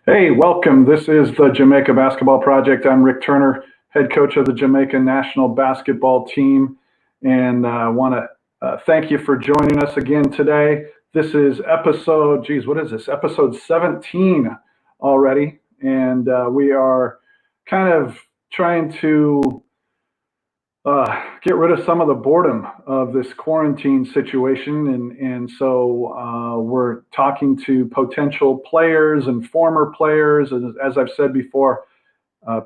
Hey, welcome. This is the Jamaica Basketball Project. I'm Rick Turner, head coach of the Jamaica national basketball team, and I want to thank you for joining us again today. This is episode, what is this? Episode 17 already, and we are kind of trying to get rid of some of the boredom of this quarantine situation. And so we're talking to potential players and former players, as I've said before,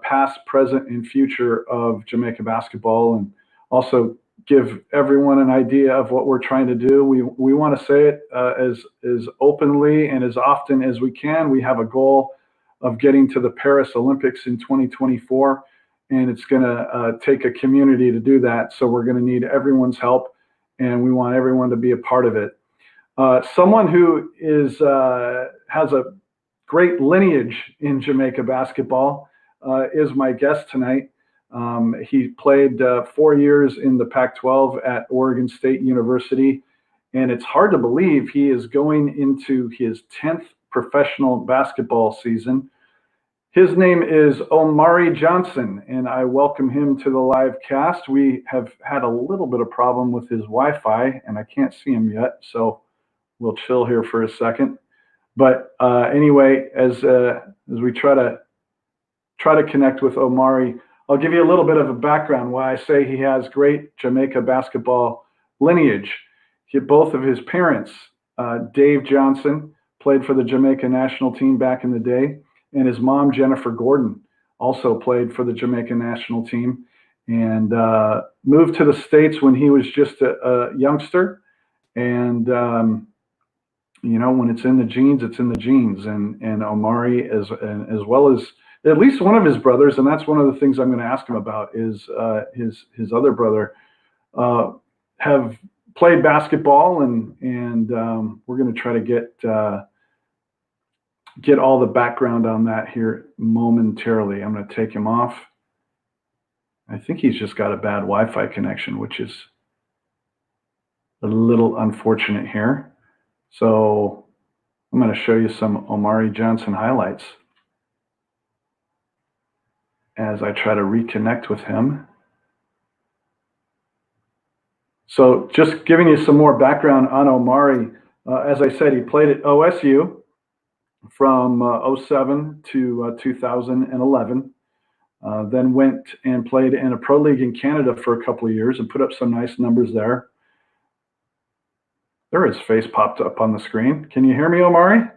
past, present, and future of Jamaica basketball, and also give everyone an idea of what we're trying to do. We want to say it as openly and as often as we can. We have a goal of getting to the Paris Olympics in 2024. And it's going to take a community to do that. So we're going to need everyone's help, and we want everyone to be a part of it. Someone who has a great lineage in Jamaica basketball is my guest tonight. He played 4 years in the Pac-12 at Oregon State University, and it's hard to believe he is going into his 10th professional basketball season. His name is Omari Johnson, and I welcome him to the live cast. We have had a little bit of problem with his Wi-Fi, and I can't see him yet, so we'll chill here for a second. But anyway, as we try to connect with Omari, I'll give you a little bit of a background why I say he has great Jamaica basketball lineage. Both of his parents, Dave Johnson, played for the Jamaica national team back in the day. And his mom, Jennifer Gordon, also played for the Jamaica national team, and moved to the States when he was just a youngster. And, when it's in the genes, it's in the genes. And Omari, as well as at least one of his brothers, and that's one of the things I'm going to ask him about, is his other brother, have played basketball, and we're going to try to get all the background on that here momentarily. I'm going to take him off. I think he's just got a bad Wi-Fi connection, which is a little unfortunate here. So I'm going to show you some Omari Johnson highlights as I try to reconnect with him. So just giving you some more background on Omari. As I said, he played at OSU from 07 to 2011, then went and played in a pro league in Canada for a couple of years and put up some nice numbers there. There his face popped up on the screen. Can you hear me, Omari?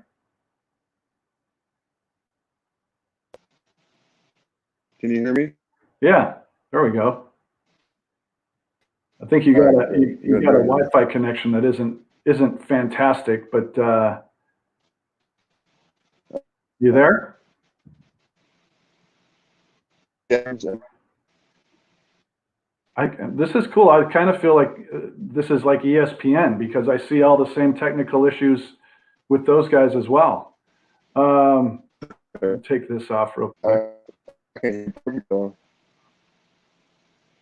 Can you hear me? Yeah, there we go. I think you got a Wi-Fi connection that isn't fantastic, but you there? Yeah. This is cool. I kind of feel like this is like ESPN because I see all the same technical issues with those guys as well. Take this off real quick. Can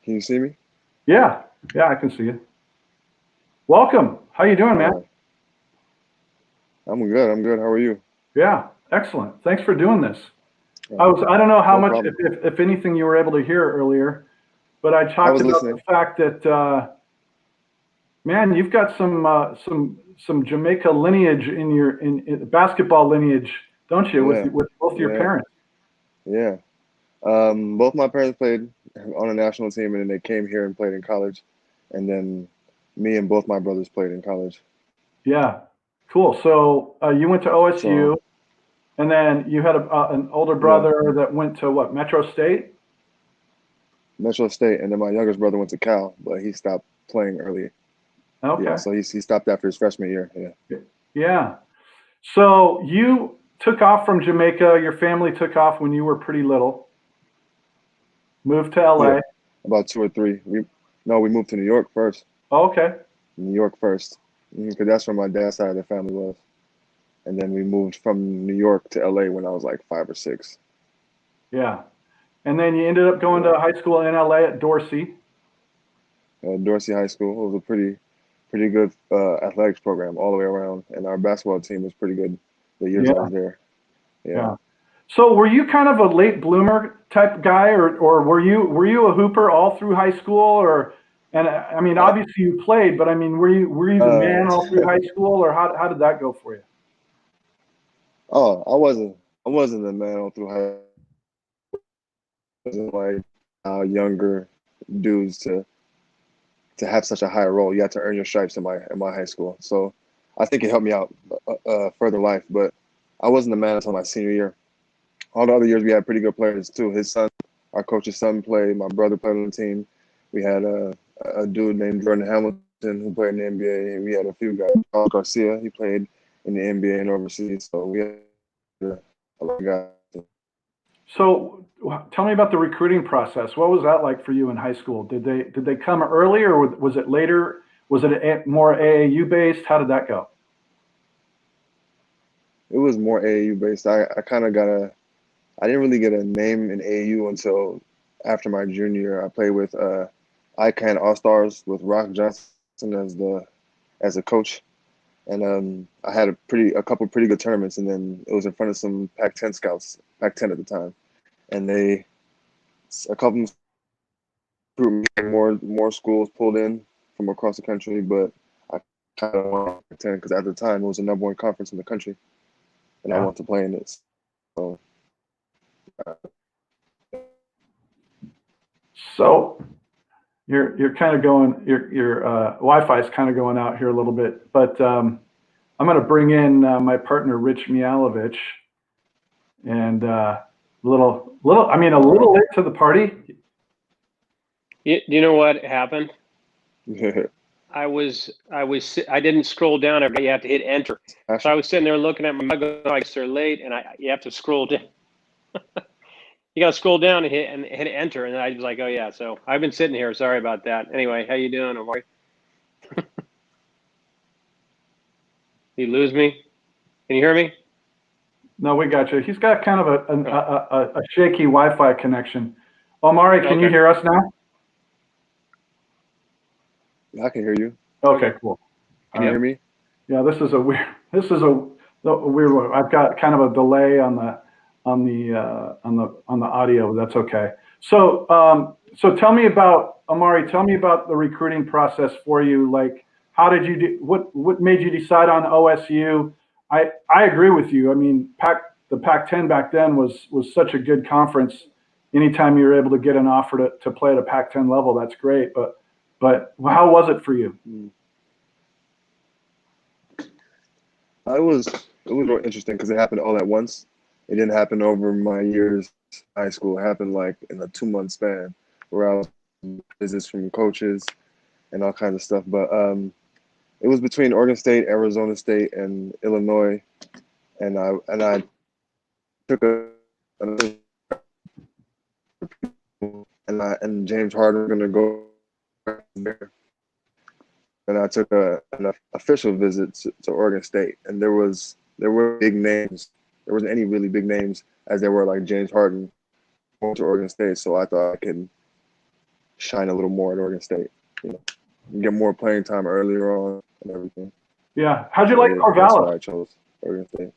you see me? Yeah, I can see you. Welcome. How you doing, man? I'm good. How are you? Yeah, excellent. Thanks for doing this. I don't know how much, if anything, you were able to hear earlier, but I talked about the fact that, man, you've got some Jamaica lineage in basketball lineage, don't you? Yeah. With both your parents. Yeah. Both my parents played on a national team, and then they came here and played in college, and then me and both my brothers played in college. Yeah, cool. So you went to OSU. And then you had an older brother that went to what, Metro State? Metro State, and then my youngest brother went to Cal, but he stopped playing early. Okay. Yeah, so he stopped after his freshman year. Yeah. Yeah. So you took off from Jamaica. Your family took off when you were pretty little. Moved to LA. Yeah, about 2 or 3. We moved to New York first. Oh, okay. New York first, because that's where my dad's side of the family was. And then we moved from New York to LA when I was like 5 or 6. Yeah. And then you ended up going Yeah. to high school in LA at Dorsey. Dorsey High School. It was a pretty good athletics program all the way around, and our basketball team was pretty good the years I Yeah. was there. Yeah. Yeah. So were you kind of a late bloomer type guy, or were you a hooper all through high school, or and I mean Uh, obviously you played, but I mean were you the uh, man all through high school, or how did that go for you? oh, I wasn't a man all through high. It wasn't like younger dudes to have such a high role. You had to earn your stripes in my high school. So I think it helped me out further life. But I wasn't a man until my senior year. All the other years we had pretty good players too. His son, our coach's son, played. My brother played on the team. We had a dude named Jordan Hamilton who played in the NBA. We had a few guys. Carlos Garcia, he played in the NBA and overseas. So we had a lot of guys. So tell me about the recruiting process. What was that like for you in high school? Did they come early, or was it later? Was it more AAU based? How did that go? It was more AAU based. I kind of got I didn't really get a name in AAU until after my junior year. I played with ICANN All Stars with Rock Johnson as a coach, and I had a couple pretty good tournaments, and then it was in front of some Pac-10 scouts, Pac-10 at the time, and a couple more schools pulled in from across the country, but I kind of wanted Pac-10 because at the time it was the #1 conference in the country, and I Yeah. wanted to play in it. So So you're kind of going your Wi-Fi is kind of going out here a little bit, but I'm going to bring in my partner Rich Mialovich, and I mean a little late to the party. You know what happened? yeah, I didn't scroll down. You have to hit enter. So I was sitting there looking at my mug, like they're late, and you have to scroll down. You got to scroll down and hit enter, and I was like, oh yeah. So I've been sitting here. Sorry about that. Anyway, how you doing, Omari? You lose me? Can you hear me? No, we got you. He's got kind of a shaky Wi-Fi connection. Omari, can you Okay. hear us now? I can hear you. Okay, cool. Can you hear me? Yeah, this is a weird one. I've got kind of a delay on the audio. That's okay. So tell me about Omari. Tell me about the recruiting process for you. Like, how did you do? What made you decide on OSU? I agree with you. I mean, the Pac-10 back then was such a good conference. Anytime you were able to get an offer to play at a Pac-10 level, that's great. But how was it for you? It was real interesting because it happened all at once. It didn't happen over my years in high school. It happened like in a 2 month span where I was visits from coaches and all kinds of stuff. But it was between Oregon State, Arizona State, and Illinois, and I took and James Harden were gonna go there, and I took an official visit to Oregon State, and there were big names. There wasn't any really big names as there were like James Harden going to Oregon State. So I thought I could shine a little more at Oregon State, you know, get more playing time earlier on and everything. Yeah. How'd you So like yeah, that's why Corvallis? I chose Oregon State.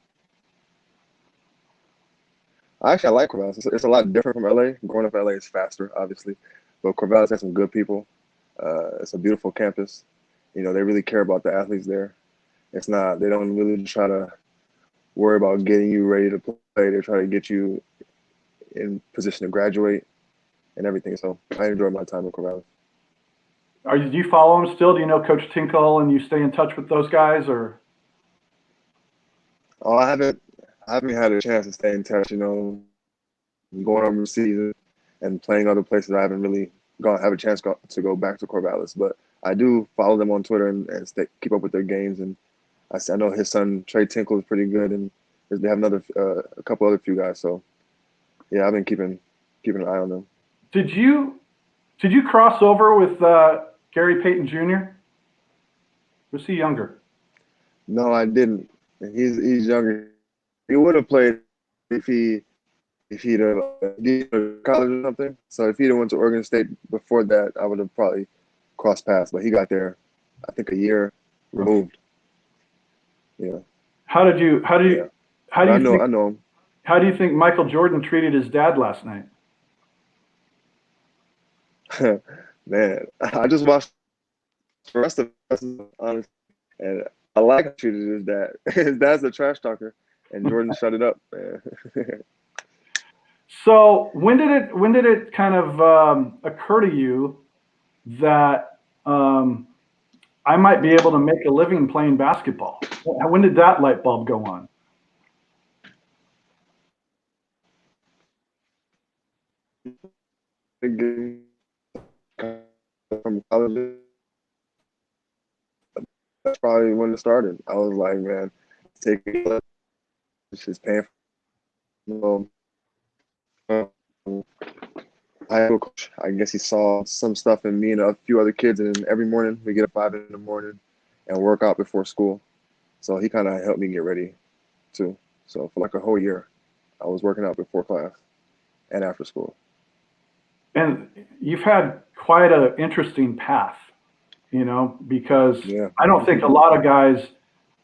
I like Corvallis. It's a lot different from LA. Growing up in LA is faster, obviously, but Corvallis has some good people. It's a beautiful campus. You know, they really care about the athletes there. It's not. They don't really try to worry about getting you ready to play. They try to get you in position to graduate and everything. So I enjoyed my time at Corvallis. Do you follow him still? Do you know Coach Tinkle and you stay in touch with those guys, or? Oh, I haven't had a chance to stay in touch. You know, going overseas and playing other places. I haven't really have a chance to go back to Corvallis, but I do follow them on Twitter and keep up with their games. And I know his son Trey Tinkle is pretty good, and They have a couple other few guys. So yeah, I've been keeping an eye on them. Did you cross over with Gary Payton Jr.? Was he younger? No, I didn't. He's younger. He would have played if he'd have did college or something. So if he'd have went to Oregon State before that, I would have probably crossed paths. But he got there, I think, a year removed. Yeah. How do you I know him. How do you think Michael Jordan treated his dad last night? Man, I just watched the rest of it, honestly, and I like how he treated his dad. His dad's a trash talker, and Jordan shut it up, man. So when did it kind of occur to you that I might be able to make a living playing basketball? When did that light bulb go on? From college, that's probably when it started. I was like, man, taking it's just paying for high school coach. I guess he saw some stuff in me and a few other kids, and every morning we get up 5 in the morning and work out before school. So he kind of helped me get ready too. So for like a whole year, I was working out before class and after school. And you've had quite an interesting path, because Yeah. I don't think a lot of guys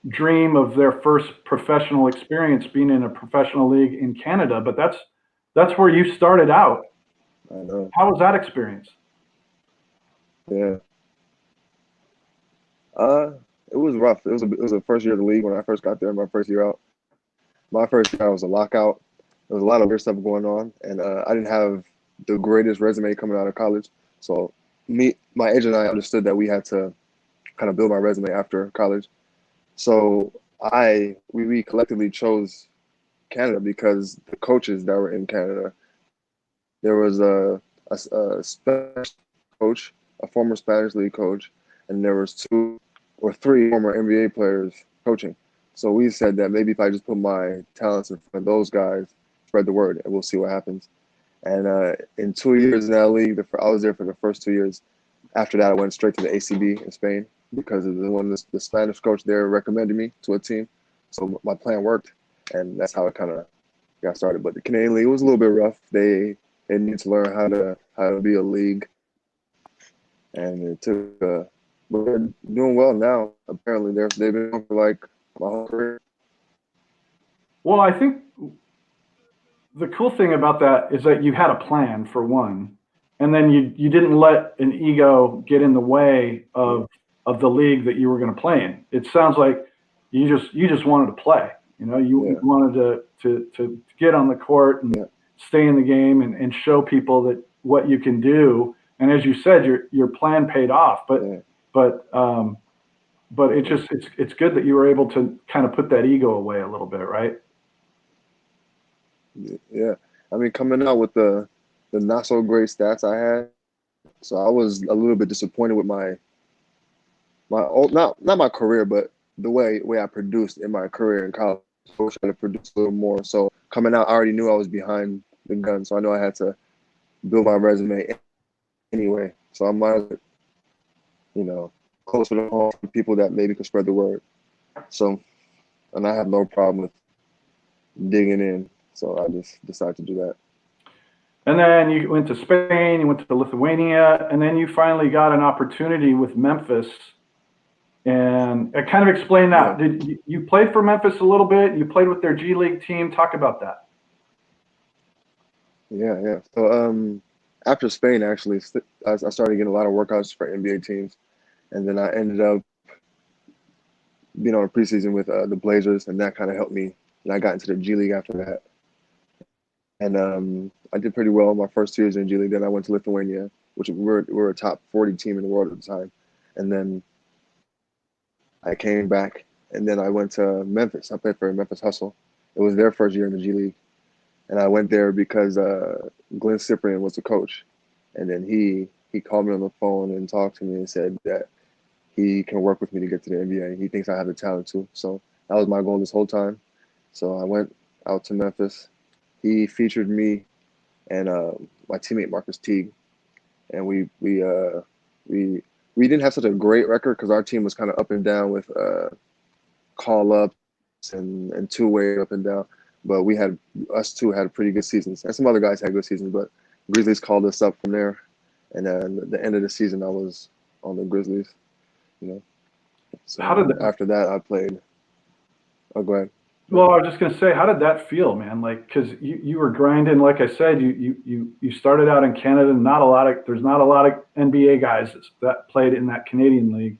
dream of their first professional experience being in a professional league in Canada, but that's where you started out. I know. How was that experience? Yeah. It was rough. It was the first year of the league when I first got there. My first year out. My first year was a lockout. There was a lot of weird stuff going on, and I didn't have the greatest resume coming out of college. So my agent and I understood that we had to kind of build my resume after college. So we collectively chose Canada because the coaches that were in Canada, there was a Spanish coach, a former Spanish league coach, and there was 2 or 3 former NBA players coaching. So we said that maybe if I just put my talents in front of those guys, spread the word, and we'll see what happens. And in 2 years in that league, I was there for the first 2 years. After that, I went straight to the ACB in Spain because of the Spanish coach there recommended me to a team. So my plan worked, and that's how it kind of got started. But the Canadian League was a little bit rough. They need to learn how to be a league, and it took. But they're doing well now. Apparently, they've been on for like my whole career. Well, I think the cool thing about that is that you had a plan for one, and then you didn't let an ego get in the way of the league that you were going to play in. It sounds like you just wanted to play. You wanted to get on the court and stay in the game and show people that what you can do. And as you said, your plan paid off. But it's good that you were able to kind of put that ego away a little bit, right? Yeah, I mean, coming out with the not so great stats I had, so I was a little bit disappointed with my not my career, but the way I produced in my career in college. I was trying to produce a little more. So coming out, I already knew I was behind the gun, so I know I had to build my resume anyway. So I might, close to the home for people that maybe could spread the word. So, and I have no problem with digging in. So I just decided to do that. And then you went to Spain, you went to Lithuania, and then you finally got an opportunity with Memphis. And kind of explain that. Yeah. Did you played for Memphis a little bit? You played with their G League team. Talk about that. Yeah. So after Spain, actually, I started getting a lot of workouts for NBA teams, and then I ended up being on a preseason with the Blazers, and that kind of helped me. And I got into the G League after that. And I did pretty well my first 2 years in G League. Then I went to Lithuania, which we're a top 40 team in the world at the time. And then I came back, and then I went to Memphis. I played for Memphis Hustle. It was their first year in the G League. And I went there because Glenn Cyprian was the coach. And then he called me on the phone and talked to me and said that he can work with me to get to the NBA. He thinks I have the talent too. So that was my goal this whole time. So I went out to Memphis. He featured me and my teammate Marcus Teague, and we didn't have such a great record because our team was kind of up and down with call ups and two-way up and down. But us two had pretty good seasons, and some other guys had good seasons. But Grizzlies called us up from there, and then at the end of the season, I was on the Grizzlies. So after that, I played. Oh, go ahead. Well, I was just going to say, how did that feel, man? Like, because you were grinding, like I said, you started out in Canada. There's not a lot of NBA guys that played in that Canadian league,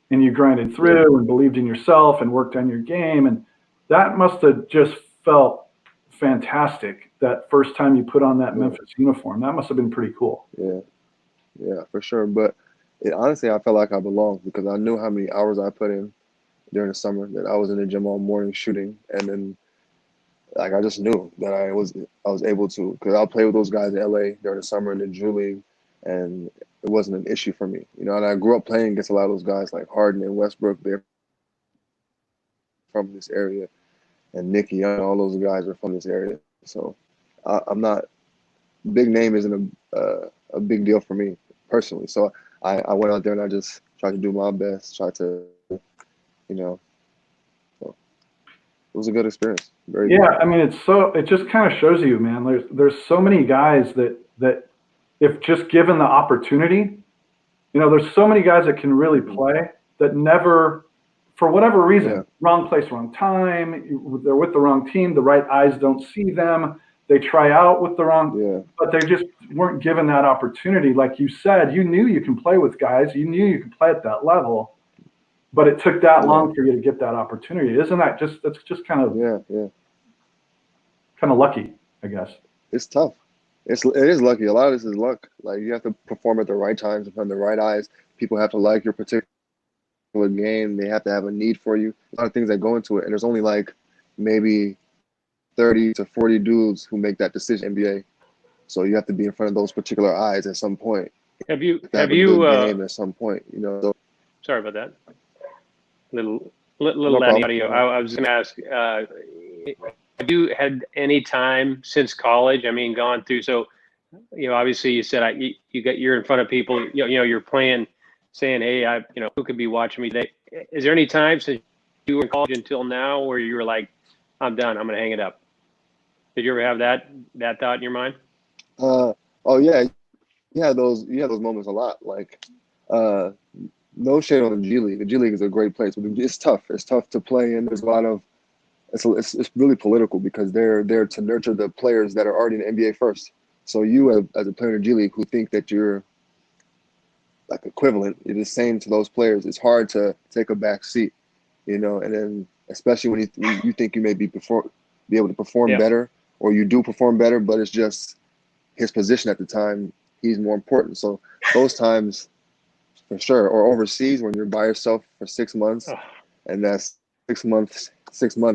and you grinded through and believed in yourself and worked on your game, and that must have just felt fantastic. That first time you put on that Memphis uniform, that must have been pretty cool. Yeah, for sure. But honestly, I felt like I belonged because I knew how many hours I put in during the summer, that I was in the gym all morning shooting, and then like I just knew that I was able to, because I'll play with those guys in LA during the summer in the Drew League, and it wasn't an issue for me, And I grew up playing against a lot of those guys like Harden and Westbrook. They're from this area, and Nick Young, all those guys are from this area. So I'm not, big name isn't a big deal for me personally. So I went out there and I just tried to do my best, tried to. So it was a good experience. Very good. I mean, it just kind of shows you, man, there's so many guys that if just given the opportunity, there's so many guys that can really play that never, for whatever reason, wrong place, wrong time, they're with the wrong team, the right eyes don't see them, they try out with the wrong, but they just weren't given that opportunity. Like you said, you knew you can play with guys, you knew you could play at that level, but it took that long for you to get that opportunity. Isn't that that's just kind of kind of lucky, I guess. It's tough. It is lucky. A lot of this is luck. Like you have to perform at the right times in front of the right eyes. People have to like your particular game. They have to have a need for you. A lot of things that go into it, and there's only like maybe 30 to 40 dudes who make that decision in NBA. So you have to be in front of those particular eyes at some point. Have you game at some point? So, sorry about that. Little lagging audio. I was going to ask, have you had any time since college? I mean, gone through. So, obviously, you said you're in front of people. You're playing, saying, "Hey, who could be watching me today?" Is there any time since you were in college until now where you were like, "I'm done. I'm going to hang it up"? Did you ever have that thought in your mind? Oh yeah, those moments a lot. Like, no shade on the G League. The G League is a great place, but it's tough. It's tough to play in. There's a lot of it's really political because they're there to nurture the players that are already in the NBA first. So you, as a player in the G League, who think that you're like equivalent, you're the same to those players. It's hard to take a back seat, and then especially when you think you may be able to perform better, or you do perform better, but it's just his position at the time. He's more important. So those times, for sure, or overseas when you're by yourself for 6 months, and that's 6 month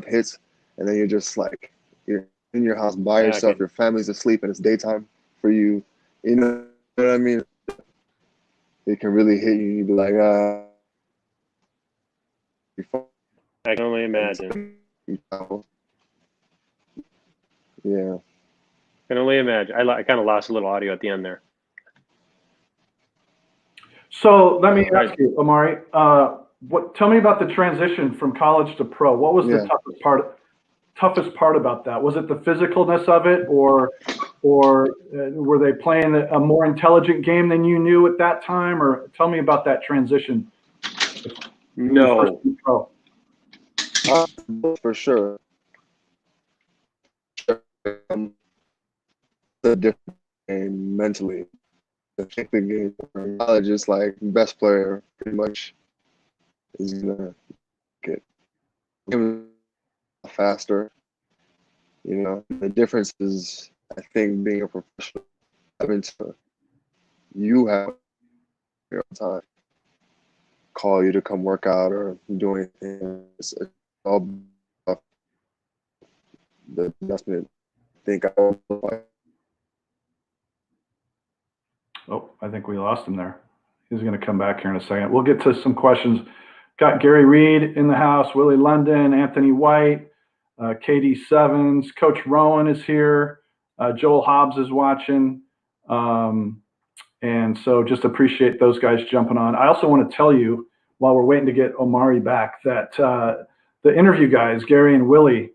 hits, and then you're just like you're in your house by yourself, your family's asleep, and it's daytime for you. You know what I mean? It can really hit you. You'd be like, I can only imagine. Yeah. I can only imagine. I kind of lost a little audio at the end there. So let me ask you, Omari, tell me about the transition from college to pro. What was the toughest part about that? Was it the physicalness of it, or were they playing a more intelligent game than you knew at that time? Or tell me about that transition. No. For sure. The different game mentally. I think the game for college is like best player pretty much is gonna get faster. The difference is, I think, being a professional, having to have your own time, call you to come work out or do anything. It's all about the investment. I think we lost him there. He's going to come back here in a second. We'll get to some questions. Got Gary Reed in the house, Willie London, Anthony White, KD Sevens, Coach Rowan is here. Joel Hobbs is watching. And so just appreciate those guys jumping on. I also want to tell you, while we're waiting to get Omari back, that the interview guys, Gary and Willie,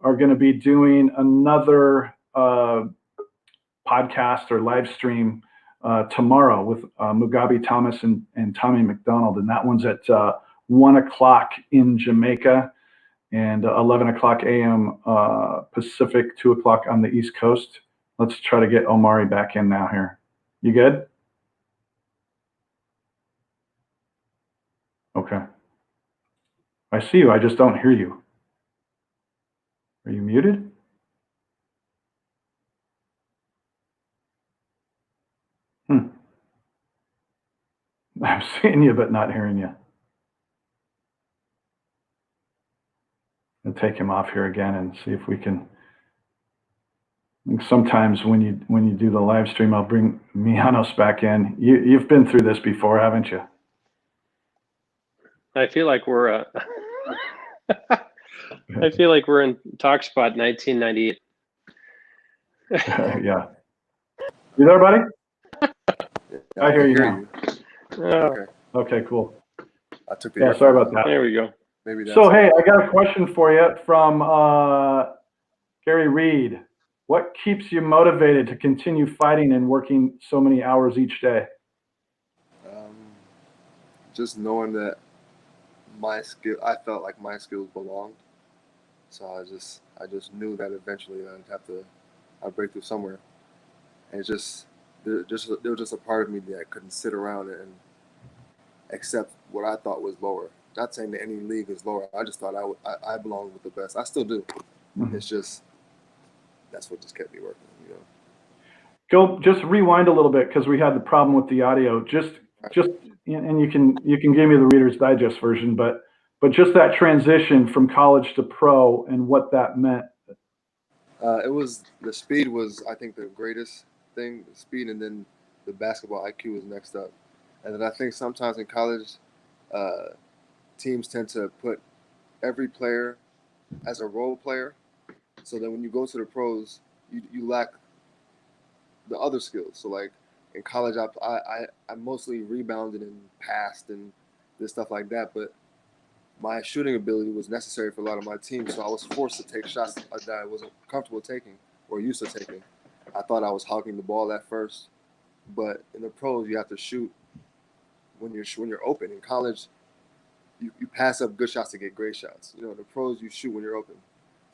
are going to be doing another podcast or live stream tomorrow with Mugabe Thomas and Tommy McDonald. And that one's at 1 o'clock in Jamaica and 11 o'clock a.m. Pacific, 2 o'clock on the East Coast. Let's try to get Omari back in now here. You good? Okay. I see you. I just don't hear you. Are you muted? I'm seeing you, but not hearing you. I'll take him off here again and see if we can. Sometimes when you do the live stream, I'll bring Mianos back in. You've been through this before, haven't you? I feel like we're I feel like we're in TalkSpot 1998. Yeah. You there, buddy? I hear you now. Oh, Okay, cool. I took the Yeah, sorry about that. there we go. Maybe that's So, hey, I got a question for you from Gary Reed. What keeps you motivated to continue fighting and working so many hours each day? just knowing that I felt like my skills belonged. So I just knew that eventually I'd break through somewhere. And there was just a part of me that couldn't sit around and accept what I thought was lower. Not saying that any league is lower. I just thought I belonged with the best. I still do. Mm-hmm. It's just that's what just kept me working. Go just rewind a little bit because we had the problem with the audio. Just and you can give me the Reader's Digest version, but just that transition from college to pro and what that meant. The speed was, I think, the greatest thing. The speed, and then the basketball IQ was next up. And then I think sometimes in college, teams tend to put every player as a role player. So then when you go to the pros, you lack the other skills. So like in college, I mostly rebounded and passed and this stuff like that. But my shooting ability was necessary for a lot of my team. So I was forced to take shots that I wasn't comfortable taking or used to taking. I thought I was hogging the ball at first, but in the pros, you have to shoot when you're open. In college, you pass up good shots to get great shots. In the pros, you shoot when you're open.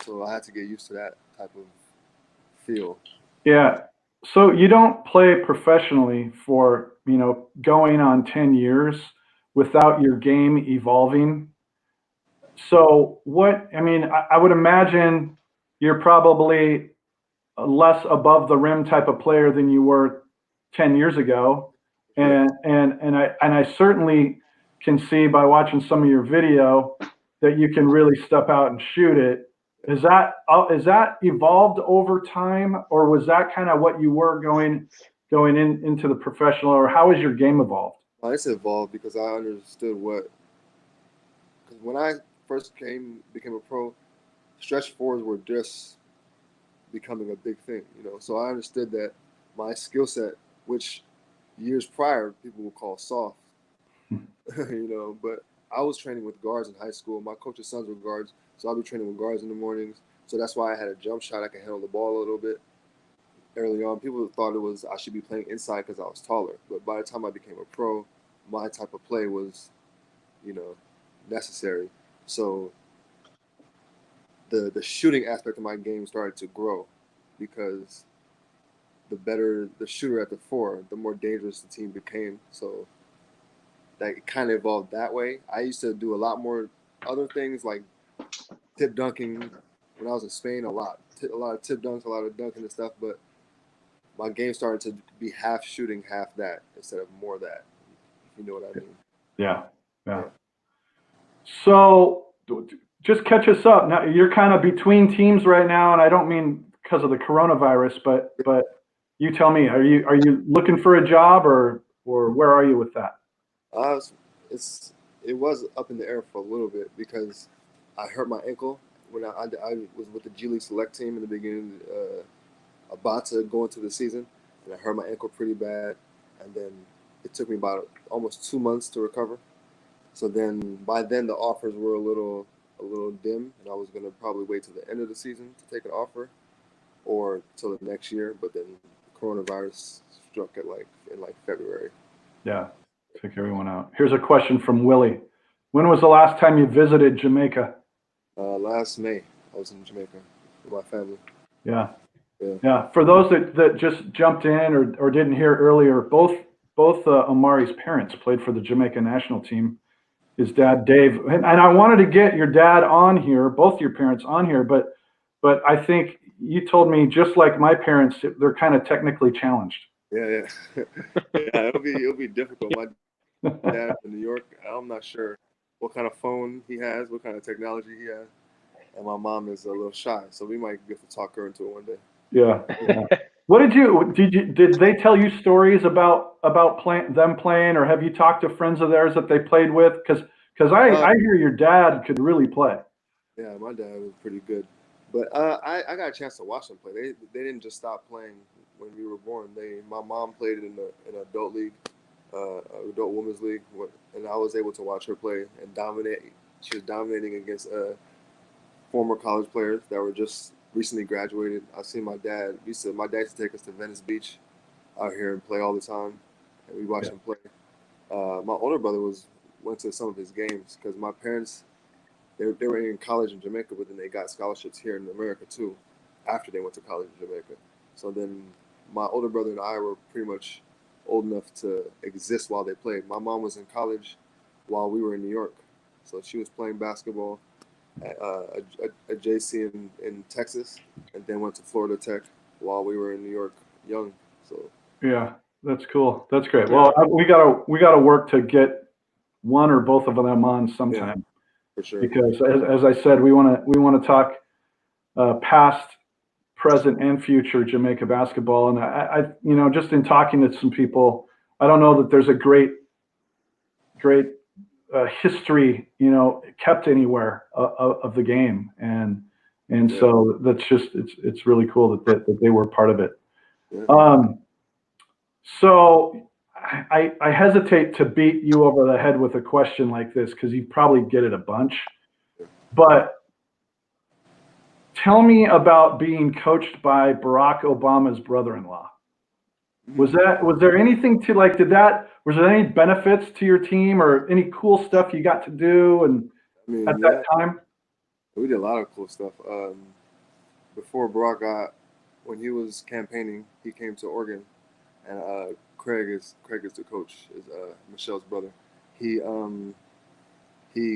So I had to get used to that type of feel. Yeah. So you don't play professionally for, going on 10 years without your game evolving. So I would imagine you're probably less above the rim type of player than you were 10 years ago. And I certainly can see by watching some of your video that you can really step out and shoot it. Is that evolved over time, or was that kind of what you were going into the professional, or how has your game evolved? Well, it's evolved because I understood because when I first became a pro, stretch fours were just becoming a big thing, So I understood that my skill set, which years prior people would call soft, but I was training with guards in high school. My coach's sons were guards, so I'll be training with guards in the mornings. So that's why I had a jump shot. I could handle the ball a little bit early on. People thought I should be playing inside because I was taller. But by the time I became a pro, my type of play was, necessary. So the shooting aspect of my game started to grow because the better the shooter at the four, the more dangerous the team became. So that kind of evolved that way. I used to do a lot more other things like tip dunking when I was in Spain, a lot of tip dunks, a lot of dunking and stuff, but my game started to be half shooting, half that instead of more that, if you know what I mean. Yeah. So just catch us up. Now you're kind of between teams right now, and I don't mean because of the coronavirus, but you tell me, are you looking for a job or where are you with that? It was up in the air for a little bit because I hurt my ankle when I was with the G League select team in the beginning, about to go into the season, and I hurt my ankle pretty bad, and then it took me about almost 2 months to recover. So then by then the offers were a little dim, and I was gonna probably wait till the end of the season to take an offer, or till the next year. But then coronavirus struck in February. Yeah, took everyone out. Here's a question from Willie. When was the last time you visited Jamaica? Last May, I was in Jamaica with my family. Yeah. Yeah. Yeah. For those that just jumped in or didn't hear earlier, both Omari's parents played for the Jamaica national team. His dad, Dave, and I wanted to get your dad on here, both your parents on here, but I think you told me, just like my parents, they're kind of technically challenged. Yeah. Yeah, it'll be difficult. My dad in New York, I'm not sure what kind of phone he has, what kind of technology he has, and my mom is a little shy, so we might get to talk her into it one day. Yeah. What did they tell you stories about them playing, or have you talked to friends of theirs that they played with? Because I hear your dad could really play. Yeah, my dad was pretty good, but I got a chance to watch them play. They didn't just stop playing when we were born. My mom played in an adult league, adult women's league, and I was able to watch her play and dominate. She was dominating against former college players that were just recently graduated. I seen my dad. My dad used to take us to Venice Beach out here and play all the time, and we watched him play. My older brother went to some of his games because my parents they were in college in Jamaica, but then they got scholarships here in America too after they went to college in Jamaica. So then my older brother and I were pretty much old enough to exist while they played. My mom was in college while we were in New York, so she was playing basketball at a JC in Texas, and then went to Florida Tech while we were in New York young. So Yeah, that's cool. That's great. Well, we gotta work to get one or both of them on sometime. Yeah, for sure. Because as I said, we want to talk past, present, and future Jamaica basketball. And I just in talking to some people, I don't know that there's a great history, kept anywhere of the game, and so that's just it's really cool that they were part of it. Yeah. So I hesitate to beat you over the head with a question like this because you probably get it a bunch, but tell me about being coached by Barack Obama's brother-in-law. Was there anything to was there any benefits to your team or any cool stuff you got to do at that time? We did a lot of cool stuff. Before Barack when he was campaigning, he came to Oregon, and Craig is the coach, is Michelle's brother. He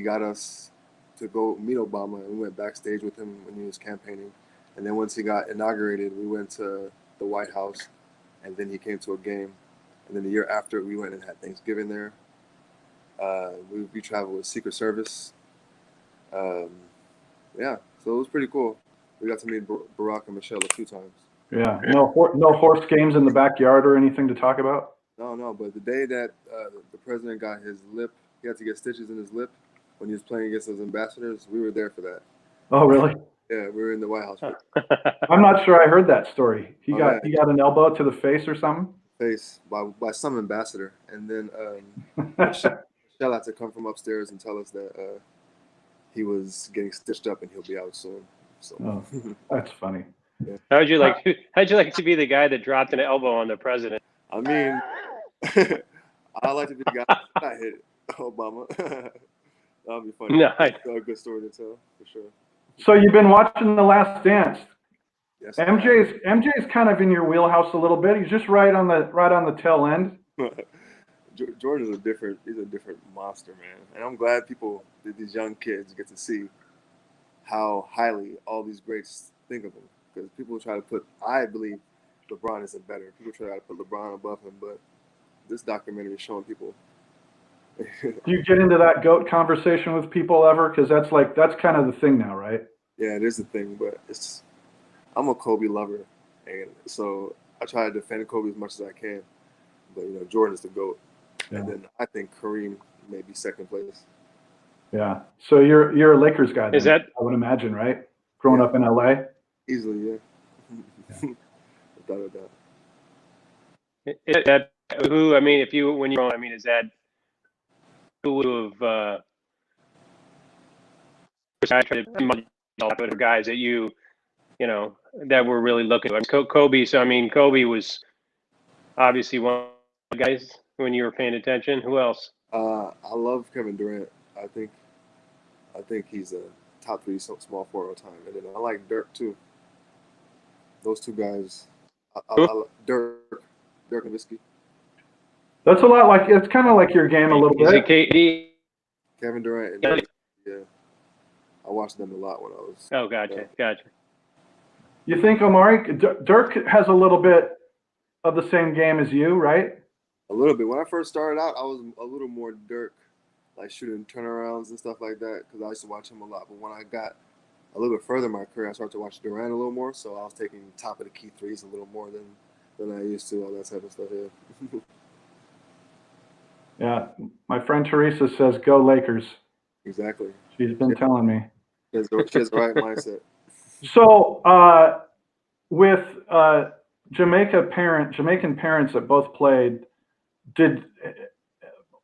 got us to go meet Obama, and we went backstage with him when he was campaigning. And then once he got inaugurated, we went to the White House, and then he came to a game. And then the year after, we went and had Thanksgiving there. We traveled with Secret Service. Yeah, so it was pretty cool. We got to meet Barack and Michelle a few times. Yeah, no horse games in the backyard or anything to talk about? No, but the day that the president got his lip, he had to get stitches in his lip when he was playing against those ambassadors, we were there for that. Oh, really? Yeah, we were in the White House. I'm not sure I heard that story. He got an elbow to the face or something? Face by some ambassador. And then Michelle had to come from upstairs and tell us that he was getting stitched up and he'll be out soon. So that's funny. Yeah. How'd you like to be the guy that dropped an elbow on the president? I mean, I like to be the guy that hit Obama. That would be funny. No, a good story to tell for sure. So you've been watching The Last Dance. Yes. MJ's kind of in your wheelhouse a little bit. He's just right on the tail end. George is he's a different monster, man. And I'm glad these young kids get to see how highly all these greats think of him. Because people try to I believe LeBron isn't better. People try to put LeBron above him, but this documentary is showing people. Do you get into that GOAT conversation with people ever? Because that's kind of the thing now, right? Yeah, it is the thing, but I'm a Kobe lover, and so I try to defend Kobe as much as I can. But Jordan is the GOAT, and then I think Kareem may be second place. Yeah. So you're a Lakers guy Is then, that I would imagine, right? Growing Yeah, up in LA. easily, yeah. Without a doubt. is that who? I mean, if you when you're, I mean, is that who would have guys that you know that were really looking? I mean, Kobe. So I mean, Kobe was obviously one of the guys when you were paying attention. Who else? I love Kevin Durant. I think I think he's a top three small forward all time. And then I like Dirk too. Those two guys. Dirk Nowitzki, That's a lot like it's kind of like your game a little Is it bit. KD? Kevin Durant, and Dirk. Yeah, I watched them a lot when I was. Oh, Yeah. gotcha. You think Omari Dirk has a little bit of the same game as you, right? A little bit. When I first started out, I was a little more Dirk, like shooting turnarounds and stuff like that, because I used to watch him a lot. But when I got a little bit further in my career, I started to watch Durant a little more. So I was taking top of the key threes a little more than I used to, all that type of stuff. Yeah. Yeah. My friend Teresa says, "Go Lakers." Exactly. She's been telling me. She has the right mindset. So with Jamaican parents that both played, did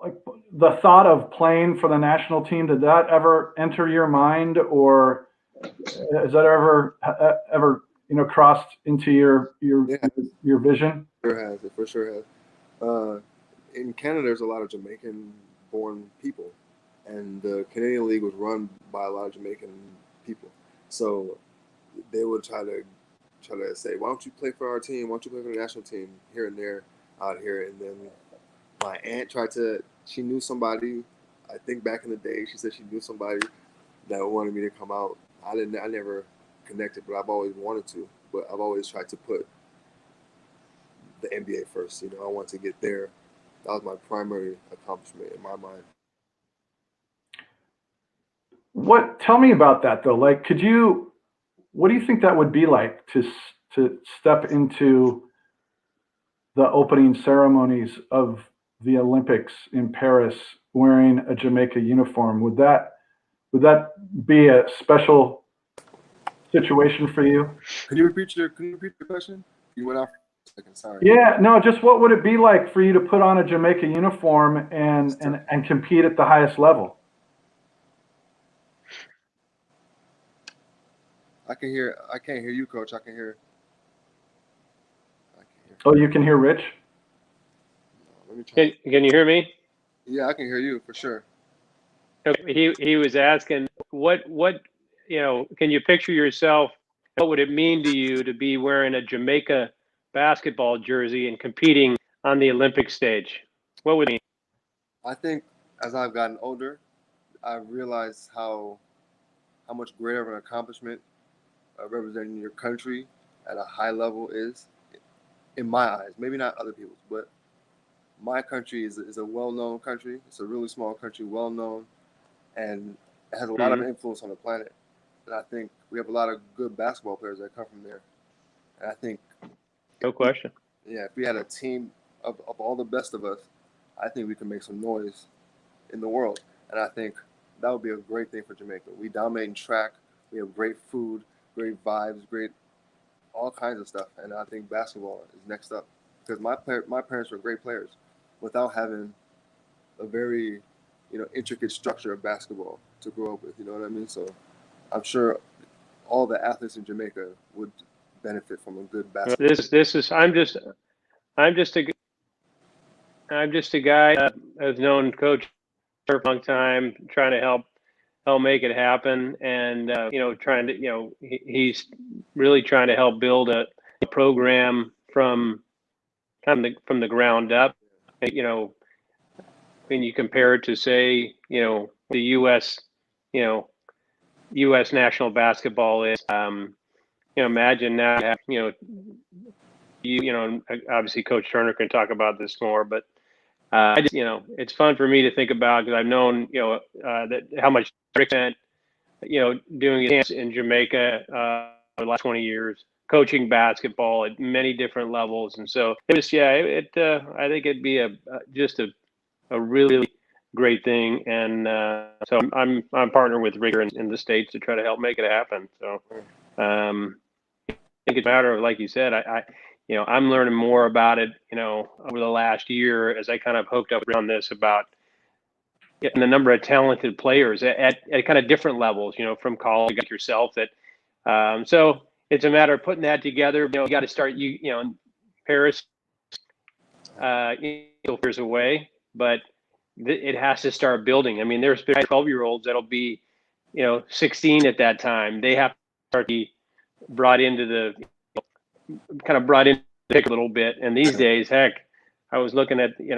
like the thought of playing for the national team, did that ever enter your mind, or has that ever crossed into Yeah, your vision? sure has. It for sure has. In Canada, there's a lot of Jamaican-born people, and the Canadian League was run by a lot of Jamaican people. So they would try to say, "Why don't you play for our team? Why don't you play for the national team?" Here and there, out here. And then my aunt tried to. She knew somebody. I think back in the day, she said she knew somebody that wanted me to come out. I didn't. I never connected, but I've always wanted to. But I've always tried to put the NBA first. I want to get there. That was my primary accomplishment in my mind. Tell me about that though. Like, what do you think that would be like to step into the opening ceremonies of the Olympics in Paris wearing a Jamaica uniform? Would that be a special situation for you? Can you repeat your question? You went out for a second. Sorry. Yeah, no, just what would it be like for you to put on a Jamaica uniform and compete at the highest level? I can hear. I can't hear you, Coach. I can hear. I can hear. Oh, you can hear Rich? Let me try. Can you hear me? Yeah, I can hear you for sure. He was asking what can you picture yourself? What would it mean to you to be wearing a Jamaica basketball jersey and competing on the Olympic stage? What would it mean? I think as I've gotten older, I've realized how much greater of an accomplishment representing your country at a high level is, in my eyes. Maybe not other people's, but my country is a well-known country. It's a really small country, well-known, and it has a lot of influence on the planet. And I think we have a lot of good basketball players that come from there. And I think, No question. yeah, if we had a team of all the best of us, I think we can make some noise in the world. And I think that would be a great thing for Jamaica. We dominate in track. We have great food, great vibes, great all kinds of stuff. And I think basketball is next up because my parents were great players without having a very intricate structure of basketball to grow up with. You know what I mean? So I'm sure all the athletes in Jamaica would benefit from a good basketball. This is I'm just a guy who's known Coach for a long time, trying to help make it happen, and trying to he's really trying to help build a program from from the ground up. When you compare it to say the U.S. U.S. national basketball is imagine now obviously Coach Turner can talk about this more, but I just it's fun for me to think about because I've known that how much Rick spent doing it in Jamaica for the last 20 years, coaching basketball at many different levels, and so it was I think it'd be just a really great thing. And so I'm partnered with Rigger in the States to try to help make it happen. So I think it's a matter of, like you said, I'm learning more about it, over the last year as I kind of hooked up around this about getting the number of talented players at kind of different levels, from college like yourself that, so it's a matter of putting that together. You got to start, in Paris, years away, but it has to start building. I mean, there's 12-year-olds that'll be, 16 at that time. They have to start to be brought into the pick a little bit. And these days, heck, I was looking at, it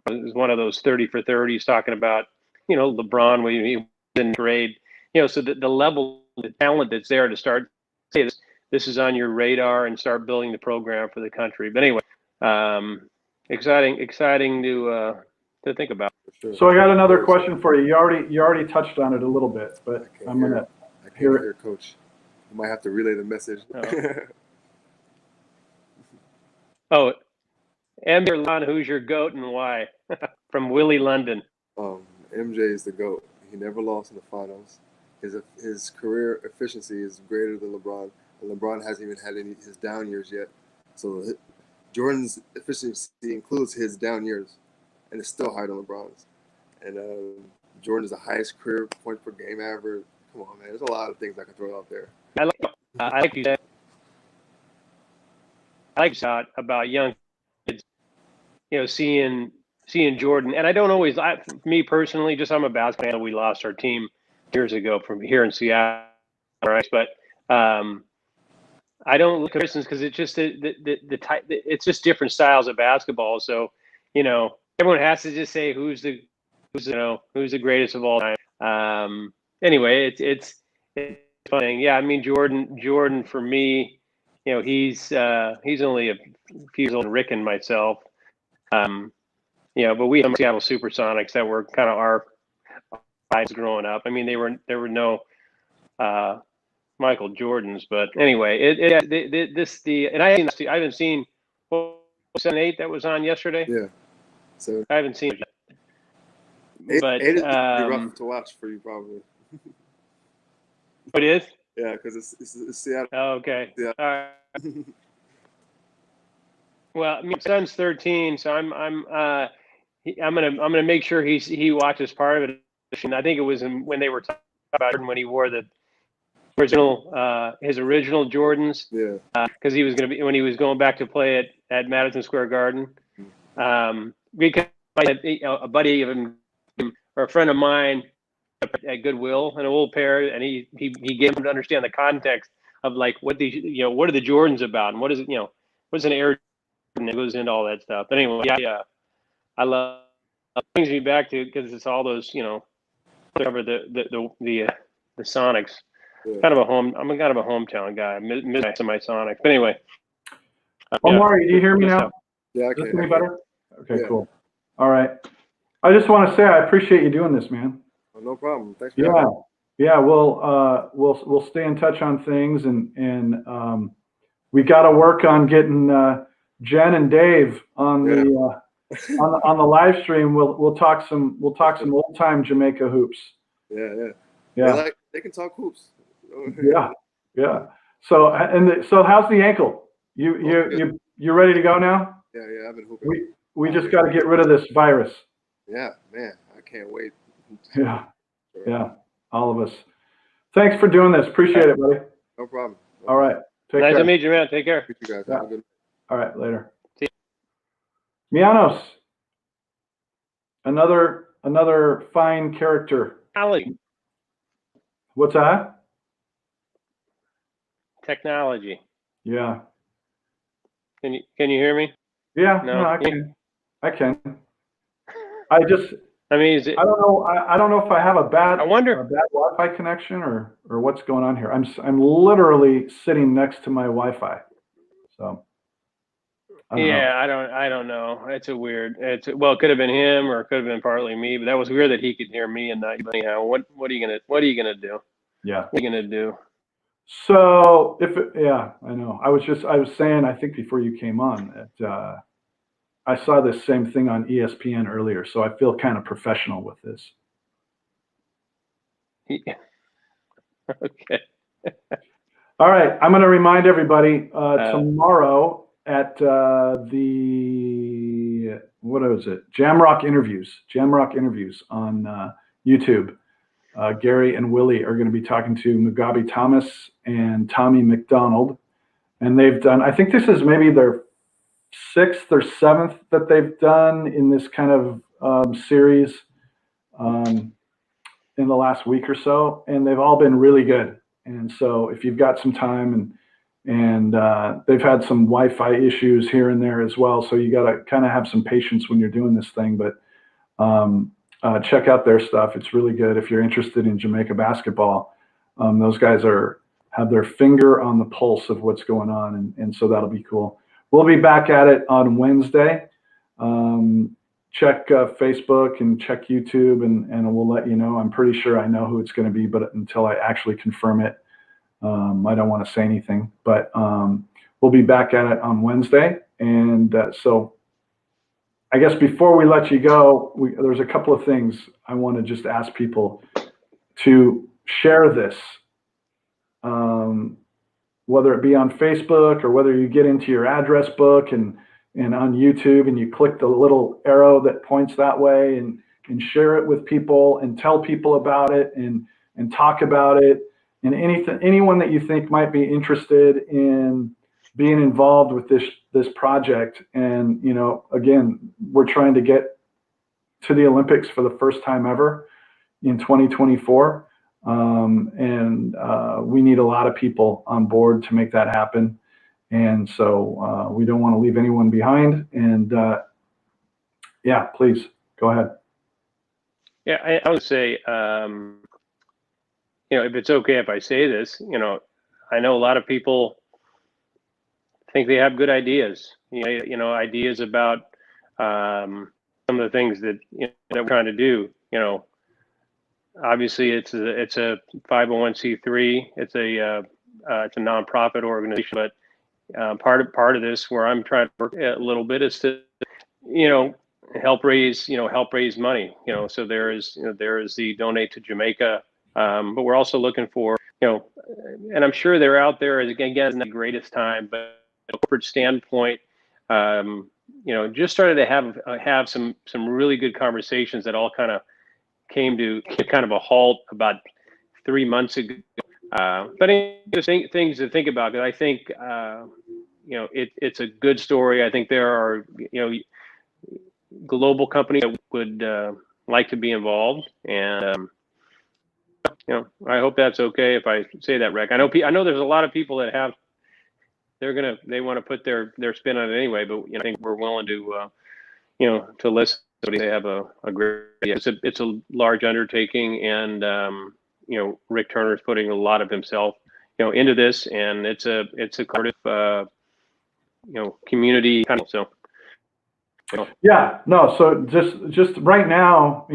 was one of those 30 for 30s talking about, LeBron when he was in grade, so the level, the talent that's there to start, say this is on your radar and start building the program for the country. But anyway, exciting to think about. Sure. So I got another question for you. You already touched on it a little bit, but I'm gonna hear it. Hear Coach. You might have to relay the message. Oh, MJ Lon, who's your GOAT and why? From Willie London. MJ is the GOAT. He never lost in the finals. His career efficiency is greater than LeBron. And LeBron hasn't even had any his down years yet. So Jordan's efficiency includes his down years, and it's still higher than LeBron's. And Jordan is the highest career point per game average. Come on, man. There's a lot of things I can throw out there. I like you said. I like that about young kids, seeing Jordan. And I don't always, me personally, just I'm a basketball fan. We lost our team years ago from here in Seattle, right? But I don't look at comparisons because it's just the type. It's just different styles of basketball. So everyone has to just say who's the greatest of all time. Anyway, it's funny. Yeah, I mean Jordan for me, he's only a few years older than Rick and myself. But we had Seattle Supersonics that were kind of our lives growing up. I mean, there were no Michael Jordans, but anyway, and I haven't seen 7-8 that was on yesterday. Yeah, so I haven't seen it yet. But eight is rough to watch for you probably. It is? Yeah, because it's Seattle. Oh, okay. Yeah. All right. Well, my son's 13, so I'm gonna make sure he watches part of it. And I think it was when they were talking about when he wore the original his original Jordans. Yeah. Because he was when he was going back to play at Madison Square Garden. Because a buddy of him or a friend of mine at Goodwill, an old pair, and he gave him to understand the context of like what are the Jordans about and what is it, what's an Air Jordan that goes into all that stuff. But anyway, yeah, I love it. Brings me back to because it's all those cover the Sonics. Yeah. I'm kind of a hometown guy. I miss my Sonics. But anyway, Omari, do you hear me now? Yeah, I Is this can. any better? Okay, Yeah. cool. All right. I just want to say I appreciate you doing this, man. Oh, no problem. Thanks for having me. Yeah. We'll stay in touch on things, and we got to work on getting Jen and Dave on the on the live stream. We'll talk some old time Jamaica hoops. Yeah. They can talk hoops. Yeah. So so how's the ankle? You ready to go now? Yeah. I've been hooping. We just got to get rid of this virus. Yeah, man. I can't wait. Yeah. All of us. Thanks for doing this. Appreciate it, buddy. No problem. All right. Take nice care. to meet you, man. Take care. Meet you guys. Yeah. Have a good All right. Later. See Mianos. Another fine character. What's that? Technology. Yeah. Can you hear me? Yeah. No, I can. I mean, don't know. I don't know if I have a bad Wi-Fi connection or what's going on here. I'm literally sitting next to my Wi-Fi. So. I don't know. It could have been him or it could have been partly me, but that was weird that he could hear me and not you. Anyhow, what are you gonna do? Yeah. What are you gonna do? So I know. I was saying, I think before you came on that I saw this same thing on ESPN earlier, so I feel kind of professional with this. Okay. All right, I'm going to remind everybody tomorrow at the what is it? Jamrock Interviews on YouTube. Gary and Willie are going to be talking to Mugabe Thomas and Tommy McDonald, and they've done. I think this is maybe their 6th or 7th that they've done in this kind of series in the last week or so, and they've all been really good. And so if you've got some time and they've had some Wi-Fi issues here and there as well, so you got to kind of have some patience when you're doing this thing. But check out their stuff; it's really good. If you're interested in Jamaica basketball, those guys have their finger on the pulse of what's going on, and so that'll be cool. We'll be back at it on Wednesday. Check Facebook and check YouTube, and we'll let you know. I'm pretty sure I know who it's going to be, but until I actually confirm it, I don't want to say anything. But we'll be back at it on Wednesday. And so I guess before we let you go, there's a couple of things I want to just ask people to share this, whether it be on Facebook or whether you get into your address book and on YouTube and you click the little arrow that points that way and share it with people and tell people about it and talk about it, and anyone that you think might be interested in being involved with this project. And again, we're trying to get to the Olympics for the first time ever in 2024, and we need a lot of people on board to make that happen. And so we don't want to leave anyone behind. And yeah, please go ahead. Yeah, I would say, if it's okay if I say this, I know a lot of people think they have good ideas. Ideas about some of the things that that we're trying to do. Obviously, it's a 501c3. It's a nonprofit organization, but part of this where I'm trying to work a little bit is to help raise money. So there is the Donate to Jamaica, but we're also looking for and I'm sure they're out there again in the greatest time, but from a corporate standpoint, just started to have some really good conversations that all kind of came to kind of a halt about 3 months ago. But interesting things to think about, because I think it's a good story. I think there are global companies that would like to be involved, and I hope that's okay if I say that, Rick. I know there's a lot of people that they want to put their spin on it anyway, but I think we're willing to to listen. They have a great idea. It's a large undertaking, and Rick Turner's putting a lot of himself into this, and it's a collaborative community kind of. So yeah, no, so just right now,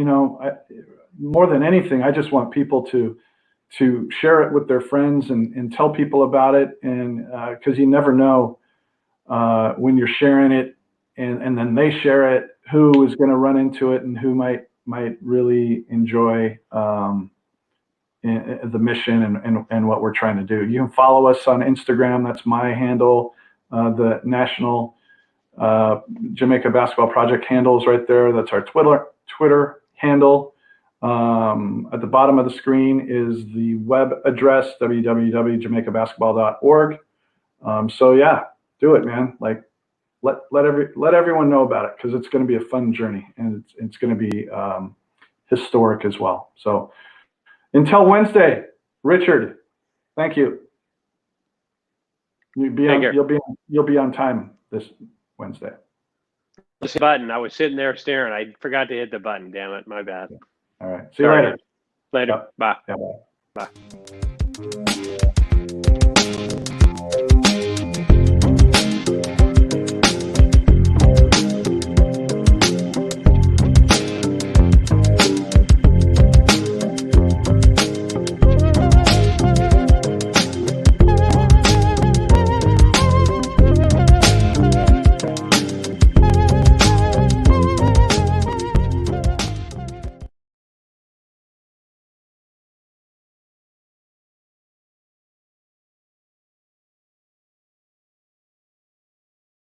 more than anything, I just want people to share it with their friends and tell people about it, and because you never know when you're sharing it and then they share it, who is going to run into it and who might really enjoy the mission and what we're trying to do. You can follow us on Instagram. That's my handle. The National Jamaica Basketball Project handle is right there. That's our Twitter handle. At the bottom of the screen is the web address, www.jamaicabasketball.org. So yeah, do it, man. Like let everyone know about it, because it's going to be a fun journey, and it's going to be historic as well. So until Wednesday, Richard, thank you. You'll be on time this Wednesday. The button. I was sitting there staring. I forgot to hit the button. Damn it, my bad. All right. See you later. Later. Yep. Bye. Yep. Bye.